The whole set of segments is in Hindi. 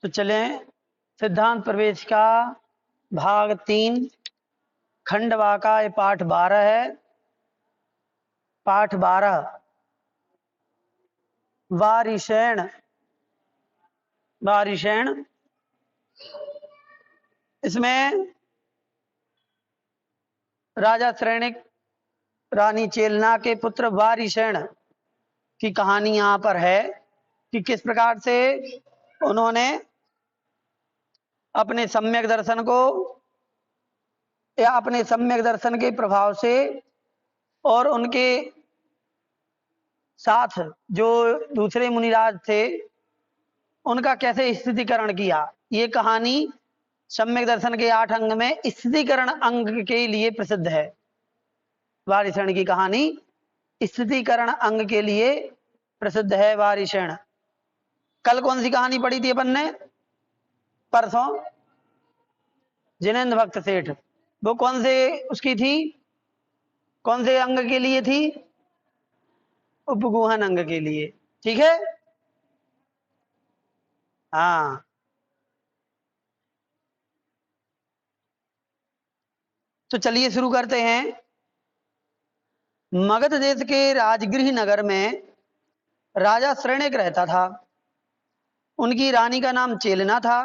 तो चलें, सिद्धांत प्रवेश का भाग 3 खंड वाका, ये पाठ 12 है। पाठ 12 वारिशेण। वारिशेण, इसमें राजा श्रेणिक रानी चेलना के पुत्र वारिशेण की कहानी यहाँ पर है कि किस प्रकार से उन्होंने अपने सम्यक दर्शन को या अपने सम्यक दर्शन के प्रभाव से और उनके साथ जो दूसरे मुनिराज थे उनका कैसे स्थितिकरण किया। ये कहानी सम्यक दर्शन के 8 अंग में स्थितिकरण अंग के लिए प्रसिद्ध है। वारिशेण की कहानी स्थितिकरण अंग के लिए प्रसिद्ध है। वारिशेण, कल कौन सी कहानी पढ़ी थी अपन ने? परसों जिनेंद्र भक्त सेठ। वो कौन से उसकी थी? कौन से अंग के लिए थी? उपगुहन अंग के लिए। ठीक है, हाँ। तो चलिए शुरू करते हैं। मगध देश के राजगृह नगर में राजा श्रेणिक रहता था। उनकी रानी का नाम चेलना था।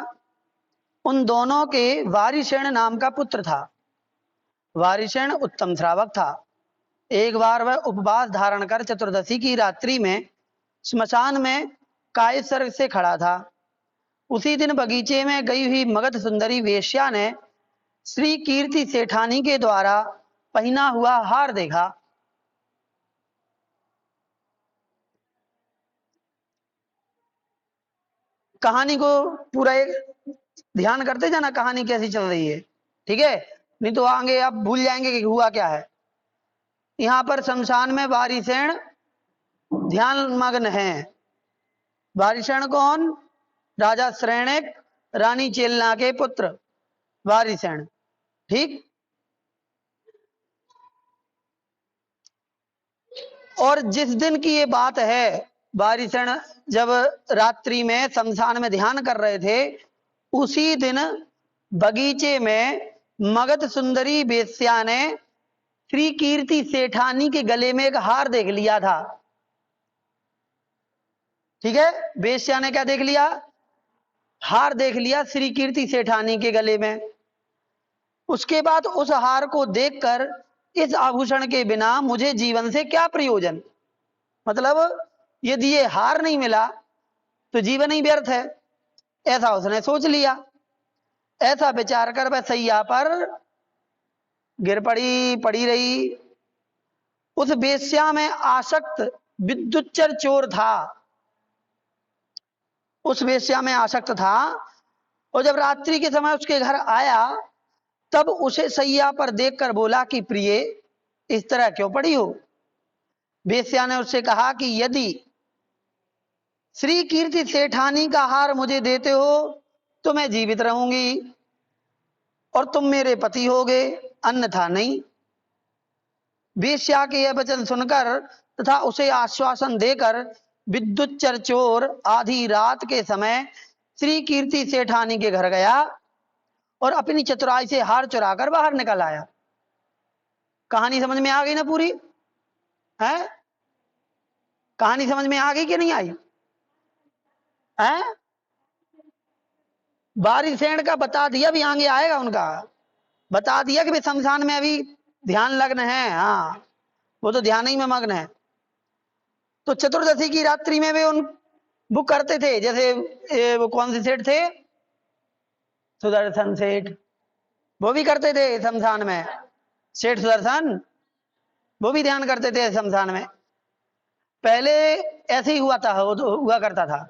उन दोनों के वारिशेण नाम का पुत्र था। वारिशेण उत्तम श्रावक था। एक बार वह उपवास धारण कर चतुर्दशी की रात्रि में श्मशान में कायसर से खड़ा था। उसी दिन बगीचे में गई हुई मगध सुंदरी वेश्या ने श्री कीर्ति सेठानी के द्वारा पहना हुआ हार देखा। कहानी को पूरा एक ध्यान करते जाना, कहानी कैसी चल रही है, ठीक है? नहीं तो आगे आप भूल जाएंगे कि हुआ क्या है। यहां पर शमशान में वारिशेण ध्यान मग्न है। वारिशेण कौन? राजा श्रेणिक रानी चेलना के पुत्र वारिशेण। ठीक। और जिस दिन की ये बात है, वारिशेण जब रात्रि में शमशान में ध्यान कर रहे थे, उसी दिन बगीचे में मगध सुंदरी वेश्या ने श्री कीर्ति सेठानी के गले में एक हार देख लिया था। ठीक है, वेश्या ने क्या देख लिया? हार देख लिया श्री कीर्ति सेठानी के गले में। उसके बाद उस हार को देखकर इस आभूषण के बिना मुझे जीवन से क्या प्रयोजन, मतलब यदि ये हार नहीं मिला तो जीवन ही व्यर्थ है, ऐसा उसने सोच लिया। ऐसा विचार कर वह सैया पर गिर पड़ी रही। उस वेश्या में आसक्त विद्युच्चर चोर था। उस वेश्या में आसक्त था और जब रात्रि के समय उसके घर आया तब उसे सैया पर देखकर बोला कि प्रिय, इस तरह क्यों पड़ी हो? वेश्या ने उससे कहा कि यदि श्री कीर्ति सेठानी का हार मुझे देते हो तो मैं जीवित रहूंगी और तुम मेरे पति होगे, अन्यथा नहीं। वेश्या के यह वचन सुनकर तथा उसे आश्वासन देकर विद्युच्चर चोर आधी रात के समय श्री कीर्ति सेठानी के घर गया और अपनी चतुराई से हार चुराकर बाहर निकल आया। कहानी समझ में आ गई ना पूरी? है कहानी समझ में आ गई कि नहीं आई? है वारिशेण का बता दिया, भी आगे आएगा उनका। बता दिया कि भाई शमशान में अभी ध्यान लग्न है। हाँ, वो तो ध्यान ही में मग्न है। तो चतुर्दशी की रात्रि में वे उन बुक करते थे, जैसे वो कौन से सेठ थे? सुदर्शन सेठ, वो भी करते थे शमशान में। सेठ सुदर्शन वो भी ध्यान करते थे शमशान में। पहले ऐसे ही हुआ था, हुआ करता था।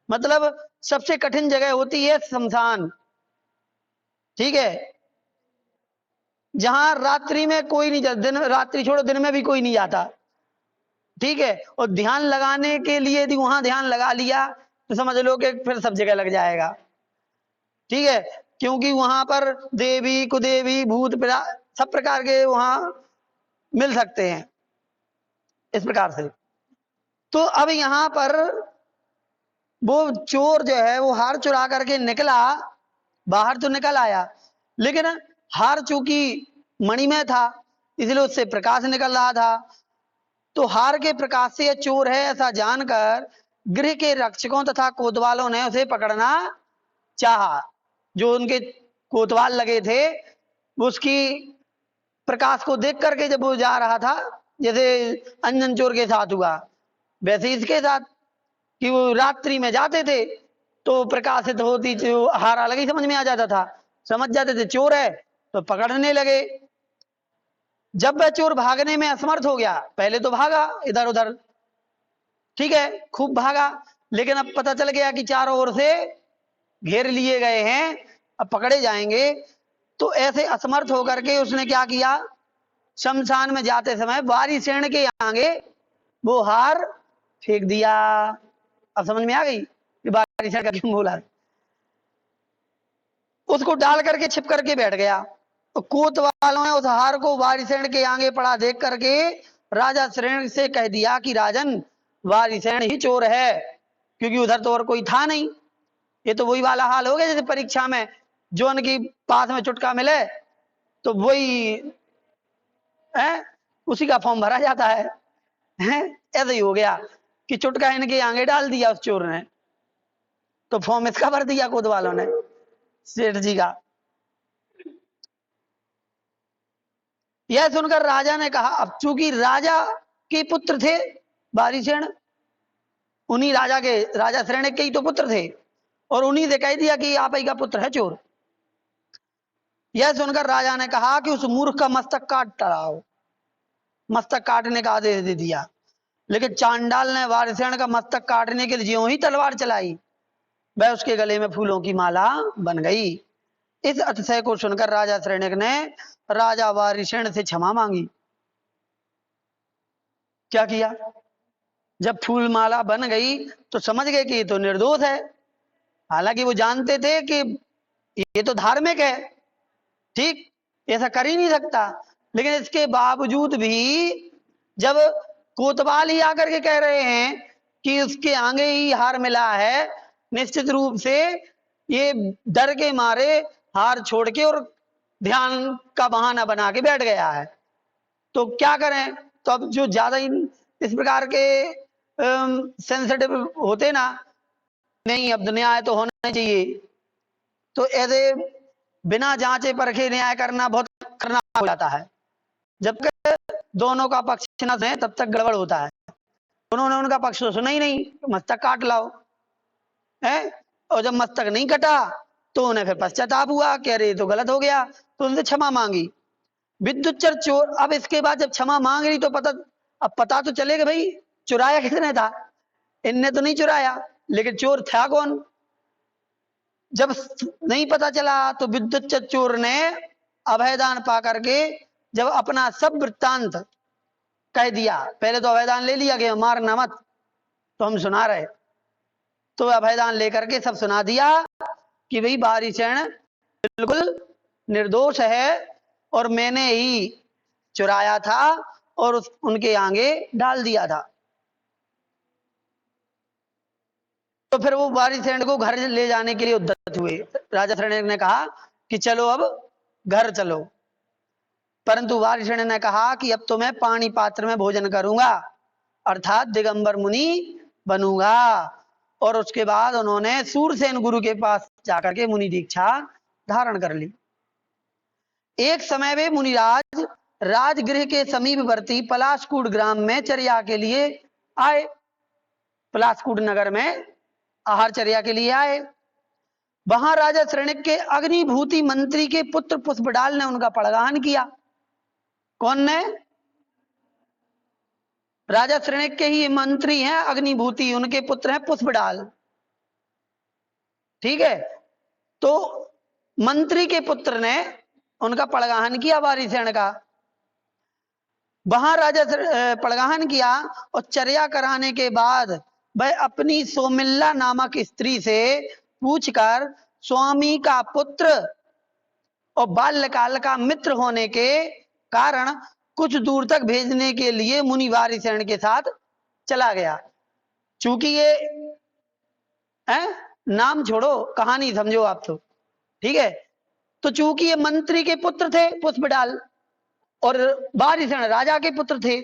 मतलब सबसे कठिन जगह होती है शमशान। ठीक है, जहां रात्रि में कोई नहीं जाता, दिन रात्रि छोड़ो दिन में भी कोई नहीं जाता। ठीक है, और ध्यान लगाने के लिए यदि वहां ध्यान लगा लिया तो समझ लो कि फिर सब जगह लग जाएगा। ठीक है, क्योंकि वहां पर देवी कुदेवी भूत सब प्रकार के वहां मिल सकते हैं, इस प्रकार से। तो अब यहां पर वो चोर जो है वो हार चुरा करके निकला, बाहर तो निकल आया, लेकिन हार चूंकि मणि में था इसलिए उससे प्रकाश निकल रहा था। तो हार के प्रकाश से यह चोर है ऐसा जानकर गृह के रक्षकों तथा कोतवालों ने उसे पकड़ना चाहा। जो उनके कोतवाल लगे थे उसकी प्रकाश को देख करके जब वो जा रहा था, जैसे अंजन चोर के साथ हुआ वैसे इसके साथ, कि वो रात्रि में जाते थे तो प्रकाशित होती जो हार अलग ही समझ में आ जाता था, समझ जाते थे चोर है तो पकड़ने लगे। जब वह चोर भागने में असमर्थ हो गया, पहले तो भागा इधर उधर, ठीक है खूब भागा, लेकिन अब पता चल गया कि चारों ओर से घेर लिए गए हैं, अब पकड़े जाएंगे। तो ऐसे असमर्थ होकर के उसने क्या किया, शमशान में जाते समय वारिसेन के आगे वो हार फेंक दिया। अब समझ में आ गई कि वारिसेन का क्यों बोला, उसको डाल करके छिप करके बैठ गया। तो कोतवालों ने उस हार को वारिसेन के आगे पड़ा देख करके राजा श्रेण से कह दिया कि राजन वारिसेन ही चोर है, क्योंकि उधर तो और कोई था नहीं। ये तो वही वाला हाल हो गया जैसे परीक्षा में जो उनकी पास में चुटका मिले तो वही है, उसी का फॉर्म भरा जाता है, ऐसे ही हो गया कि चुटका इनके आगे डाल दिया उस चोर ने, तो फॉर्म इसका भर दिया कोतवालों ने सेठ जी का। यह सुनकर राजा ने कहा, अब चूंकि राजा के पुत्र थे वारिसेन, उन्हीं राजा श्रेण के ही तो पुत्र थे, और उन्हीं से कह दिया कि आप ही का पुत्र है चोर। यह सुनकर राजा ने कहा कि उस मूर्ख का मस्तक काट डालो, मस्तक काटने का आदेश दे दिया। लेकिन चांडाल ने वारिसेन का मस्तक काटने के लिए ज्यों ही तलवार चलाई वह उसके गले में फूलों की माला बन गई। इस अतिशय को सुनकर राजा श्रेणिक ने राजा वारिसेन से क्षमा मांगी। क्या किया, जब फूल माला बन गई तो समझ गए कि ये तो निर्दोष है, हालांकि वो जानते थे कि ये तो धार्मिक है, ठीक ऐसा कर ही नहीं सकता, लेकिन इसके बावजूद भी जब कोतवाल ही आकर के कह रहे हैं कि उसके आगे ही हार मिला है, निश्चित रूप से ये डर के मारे हार छोड़ के और ध्यान का बहाना बना के बैठ गया है। तो क्या करें, तो अब जो ज्यादा इस प्रकार के सेंसिटिव होते ना, नहीं अब न्याय तो होना चाहिए, तो ऐसे बिना जांचे परखे न्याय करना बहुत खतरनाक हो जाता है। जब तक दोनों का पक्ष न सुने तब तक गड़बड़ होता है। उन्होंने उनका पक्ष तो सुना ही नहीं, मस्तक काट लाओ है, और जब मस्तक नहीं कटा तो उन्हें फिर पश्चाताप हुआ कि अरे तो गलत हो गया, तो उनसे क्षमा मांगी। विद्युच्चर चोर, अब इसके बाद जब क्षमा मांग रही तो पता तो चलेगा भाई चुराया किसने था, इनने तो नहीं चुराया, लेकिन चोर था कौन। जब नहीं पता चला तो विद्युच्चर चोर ने अभयदान पा करके जब अपना सब वृत्तांत कह दिया, पहले तो अभयदान ले लिया कि मारना मत, तो हम सुना रहे, तो अभयदान लेकर के सब सुना दिया कि भाई वारिसेन बिल्कुल निर्दोष है और मैंने ही चुराया था और उनके आगे डाल दिया था। तो फिर वो वारिसेन को घर ले जाने के लिए उद्यत हुए। राजा श्रेणिक ने कहा कि चलो अब घर चलो, परंतु वारिसेन ने कहा कि अब तो मैं पानी पात्र में भोजन करूंगा, अर्थात दिगंबर मुनि बनूंगा। और उसके बाद उन्होंने सूरसेन गुरु के पास जाकर के मुनि दीक्षा धारण कर ली। एक समय वे मुनिराज राजगृह के समीपवर्ती पलाशकूट ग्राम में चर्या के लिए आए। पलाशकूट नगर में आहारचर्या के लिए आए। वहां राजा श्रेणिक के अग्निभूति मंत्री के पुत्र पुष्पडाल ने उनका पड़गान किया। कौन ने, राजा श्रेणिक के ही मंत्री हैं अग्निभूति, उनके पुत्र हैं पुष्पडाल, ठीक है। तो मंत्री के पुत्र ने उनका पड़गाहन किया वारिसेन का। वहां राजा पड़गाहन किया और चर्या कराने के बाद वह अपनी सोमिल्ला नामक स्त्री से पूछकर स्वामी का पुत्र और बाल्यकाल का मित्र होने के कारण कुछ दूर तक भेजने के लिए मुनि वारिसेन के साथ चला गया। चूंकि ये है, नाम छोड़ो, कहानी समझो आप तो, ठीक है। तो चूंकि ये मंत्री के पुत्र थे पुष्पडाल, और बारिशण राजा के पुत्र थे,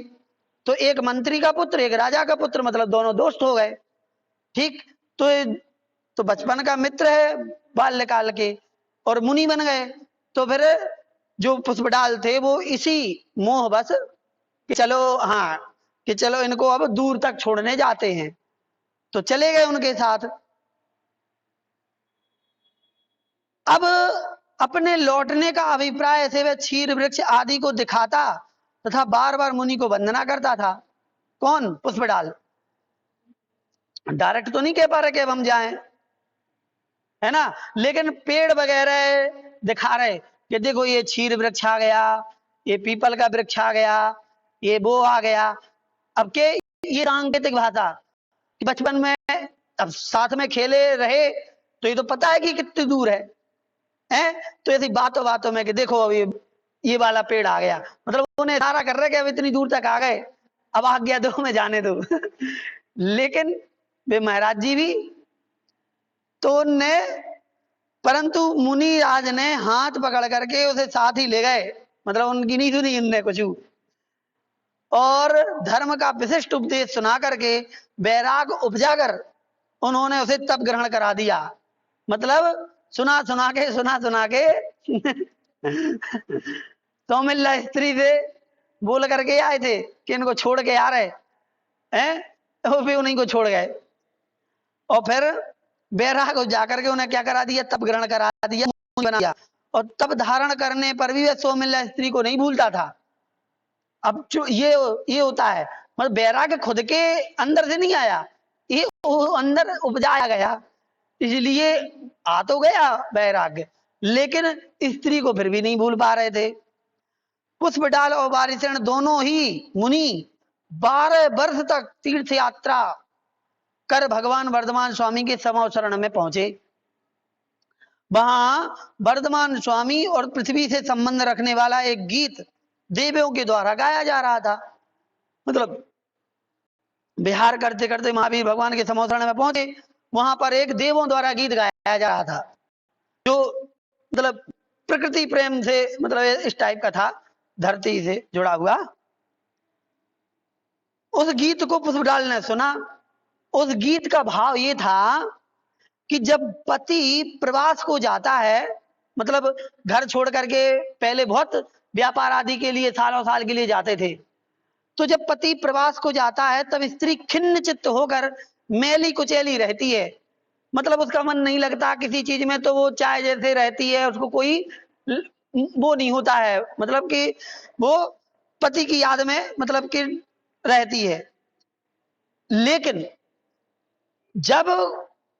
तो एक मंत्री का पुत्र एक राजा का पुत्र, मतलब दोनों दोस्त हो गए, ठीक। तो बचपन का मित्र है बाल्यकाल के, और मुनि बन गए। तो फिर जो पुष्पडाल थे वो इसी मोह बस कि चलो, हाँ, कि चलो इनको अब दूर तक छोड़ने जाते हैं, तो चले गए उनके साथ। अब अपने लौटने का अभिप्राय से वह क्षीर वृक्ष आदि को दिखाता तथा बार बार मुनि को वंदना करता था। कौन? पुष्पडाल। डायरेक्ट तो नहीं कह पा रहे कि अब हम जाएं, है ना, लेकिन पेड़ वगैरह दिखा रहे कि देखो ये क्षीर वृक्ष आ गया, ये पीपल का वृक्ष आ गया, ये वो आ गया। अब के ये सांकेतिक भाषा कि बचपन में अब साथ में खेले रहे, तो ये तो पता है कि कितनी दूर है, तो ऐसी बातों बातों में कि देखो अब ये वाला पेड़ आ गया, मतलब उन्हें इशारा कर रहे कि अब इतनी दूर तक आ गए, अब आज्ञा दो, मैं जाने दो। लेकिन वे महाराज जी भी तो उनने, परंतु मुनि राज ने हाथ पकड़ करके उसे साथ ही ले गए, मतलब उनकी नहीं सुनी इनने कुछ, और धर्म का विशिष्ट उपदेश सुना करके वैराग उपजा कर उन्होंने उसे तप ग्रहण करा दिया। मतलब सुना सुना के सौमिल्ला स्त्री से बोल करके आए थे कि इनको छोड़ के आ रहे हैं, तो भी उन्हीं को छोड़ गए, और फिर बैराग को जाकर के उन्हें क्या करा दिया? तप ग्रहण करा दिया, बना दिया। और तप धारण करने पर भी वह सौमिल्ला स्त्री को नहीं भूलता था। अब जो ये होता है, मतलब बैराग खुद के अंदर से नहीं आया, ये अंदर उपजाया गया, इसलिए आ तो गया बैराग, लेकिन स्त्री को फिर भी नहीं भूल पा रहे थे। पुष्पडाल और बारिशण दोनों ही मुनि 12 वर्ष तक तीर्थ यात्रा कर भगवान वर्धमान स्वामी के समो शरण में पहुंचे। वहां वर्धमान स्वामी और पृथ्वी से संबंध रखने वाला एक गीत देवियों के द्वारा गाया जा रहा था। मतलब विहार करते करते महावीर भगवान के समो शरण में पहुंचे, वहां पर एक देवों द्वारा गीत गाया जा रहा था, जो मतलब प्रकृति प्रेम से, मतलब इस टाइप का था, धरती से जुड़ा हुआ। उस गीत को पुष्पडाल ने सुना। उस गीत का भाव ये था कि जब पति प्रवास को जाता है, मतलब घर छोड़ करके पहले बहुत व्यापार आदि के लिए सालों साल के लिए जाते थे, तो जब पति प्रवास को जाता है तब स्त्री खिन्न चित्त होकर मैली कुचैली रहती है, मतलब उसका मन नहीं लगता किसी चीज में, तो वो चाय जैसे रहती है, उसको कोई वो नहीं होता है, मतलब कि वो पति की याद में मतलब कि रहती है। लेकिन जब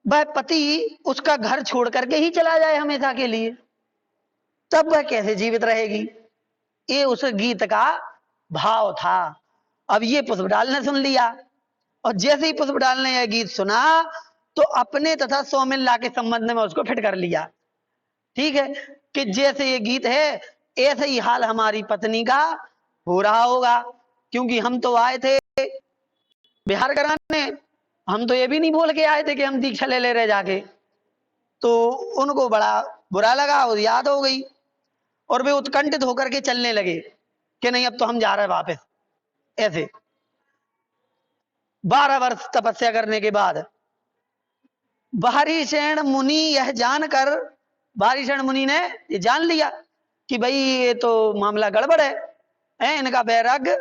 वह पति उसका घर छोड़ करके ही चला जाए हमेशा के लिए, तब वह कैसे जीवित रहेगी? ये उस गीत का भाव था। अब ये पुष्पडाल ने सुन लिया, और जैसे ही पुष्पडाल ने यह गीत सुना तो अपने तथा सौमिल्ला के संबंध में उसको फिट कर लिया। ठीक है, कि जैसे ये गीत है ऐसे ही हाल हमारी पत्नी का हो रहा होगा, क्योंकि हम तो आए थे विहार कराने, हम तो ये भी नहीं बोल के आए थे कि हम दीक्षा ले ले रहे जाके। तो उनको बड़ा बुरा लगा और याद हो गई, और वे उत्कंठित होकर के चलने लगे कि नहीं अब तो हम जा रहे हैं वापस। ऐसे 12 वर्ष तपस्या करने के बाद बारिशण मुनि यह जानकर, बारिशण मुनि ने ये जान लिया कि भाई ये तो मामला गड़बड़ है, इनका वैराग्य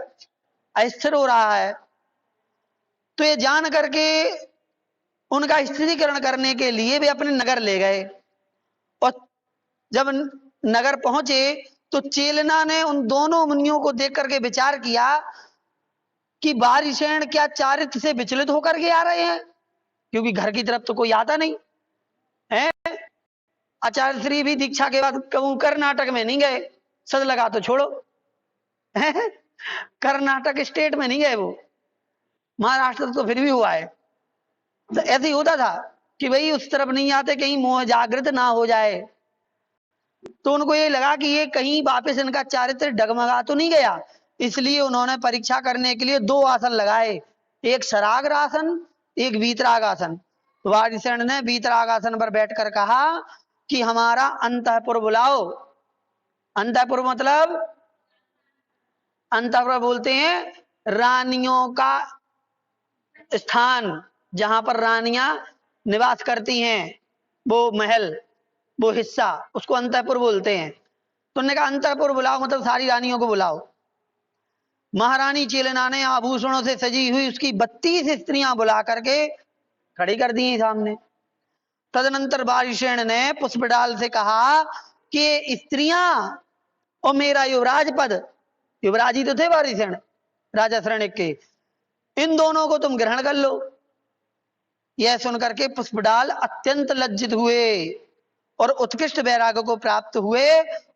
अस्थिर हो रहा है। तो ये जान करके उनका स्थिरीकरण करने के लिए वे अपने नगर ले गए, और जब नगर पहुंचे तो चेलना ने उन दोनों मुनियों को देख करके विचार किया कि बारिशण क्या चारित्र से विचलित होकर के आ रहे हैं, क्योंकि घर की तरफ तो कोई आता नहीं है। आचार्य श्री भी दीक्षा के बाद कहूं कर्नाटक में नहीं गए, सद लगा तो छोड़ो, कर्नाटक स्टेट में नहीं गए, वो महाराष्ट्र तो फिर भी हुआ है। तो ऐसे ही होता था कि भाई उस तरफ नहीं आते, कहीं मोह जागृत ना हो जाए। तो उनको ये लगा कि ये कहीं वापस इनका चारित्र डगमगा तो नहीं गया, इसलिए उन्होंने परीक्षा करने के लिए 2 आसन लगाए, एक शराग्र आसन, एक वीतराग आसन। तो वारिसेन ने वीतरागासन पर बैठकर कहा कि हमारा अंतःपुर बुलाओ। अंतःपुर मतलब, अंतःपुर बोलते हैं रानियों का स्थान, जहां पर रानियां निवास करती हैं, वो महल, वो हिस्सा, उसको अंतःपुर बोलते हैं। तो उन्होंने कहा अंतःपुर बुलाओ, मतलब सारी रानियों को बुलाओ। महारानी चेलना ने आभूषणों से सजी हुई उसकी 32 स्त्रियां बुला करके खड़ी कर दी सामने। तदनंतर वारिसेन ने पुष्पडाल से कहा कि स्त्रियां और मेरा युवराज पद, युवराज ही तो थे वारिसेन राजा शरणिक के, इन दोनों को तुम ग्रहण कर लो। यह सुनकर के पुष्पडाल अत्यंत लज्जित हुए और उत्कृष्ट वैराग्य को प्राप्त हुए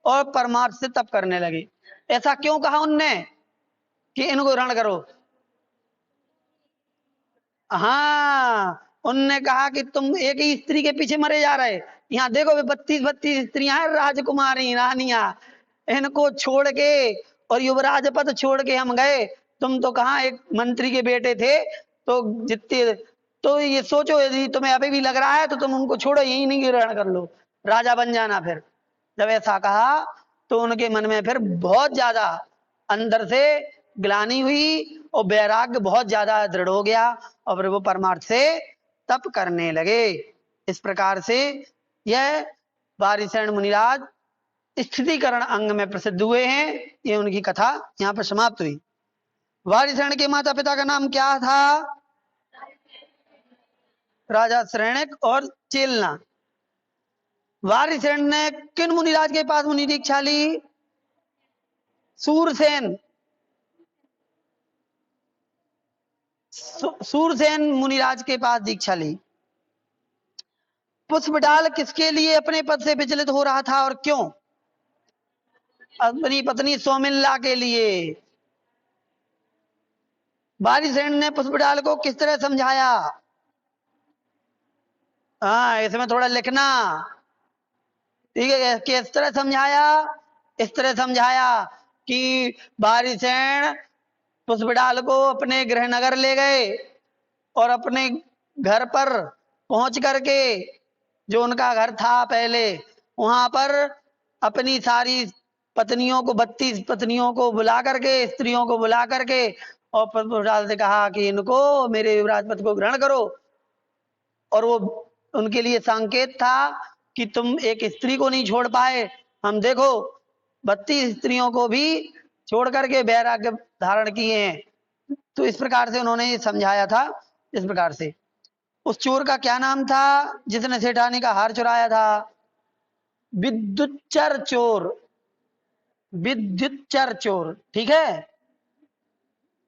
और परमार्थ से तप करने लगे। ऐसा क्यों कहा उनने कि इनको ग्रहण करो? हाँ, उनने कहा कि तुम एक ही स्त्री के पीछे मरे जा रहे। यहाँ देखो 32 स्त्रियां हैं, राजकुमारी रानियां, इनको छोड़ के और युवराज पद छोड़ के हम गए। तुम तो कहाँ एक मंत्री के बेटे थे, तो जितने, तो ये सोचो यदि तुम्हें अभी भी लग रहा है तो तुम उनको छोड़ो, यही नहीं ग्रहण कर लो, राजा बन जाना। फिर जब ऐसा कहा तो उनके मन में फिर बहुत ज्यादा अंदर से ग्लानि हुई और वैराग्य बहुत ज्यादा दृढ़ हो गया और फिर वो परमार्थ से तप करने लगे। इस प्रकार से यह वारिसेन मुनिराज स्थितिकरण अंग में प्रसिद्ध हुए हैं। ये उनकी कथा यहाँ पर समाप्त हुई। वारिसेन के माता पिता का नाम क्या था? राजा शरणिक और चेलना। वारिसेन ने किन मुनिराज के पास मुनि दीक्षा ली? सूरसेन, सूरसेन मुनिराज के पास दीक्षा ली। पुष्पडाल किसके लिए अपने पद से विचलित हो रहा था और क्यों? अपनी पत्नी सौमिल्ला के लिए। वारिसेन ने पुष्पडाल को किस तरह समझाया? हाँ, इसमें थोड़ा लिखना, ठीक है। किस तरह समझाया? इस तरह समझाया कि वारिसेन पुष्पडाल को अपने गृहनगर ले गए और अपने घर पर पहुंच करके, जो उनका घर था पहले, वहां पर अपनी सारी पत्नियों को, 32 पत्नियों को बुला करके, स्त्रियों को बुला करके और पुष्पडाल से कहा कि इनको मेरे युवराज पद को ग्रहण करो। और वो उनके लिए संकेत था कि तुम एक स्त्री को नहीं छोड़ पाए, हम देखो 32 स्त्रियों को भी छोड़ करके वैराग्य धारण किए हैं। तो इस प्रकार से उन्होंने ये समझाया था। इस प्रकार से उस चोर का क्या नाम था जिसने सेठानी का हार चुराया था? विद्युच्चर चोर, विद्युच्चर चोर, ठीक है।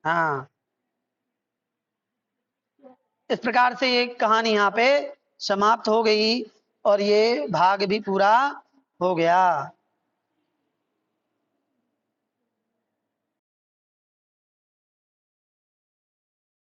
हाँ, इस प्रकार से ये कहानी यहाँ पे समाप्त हो गई और ये भाग भी पूरा हो गया।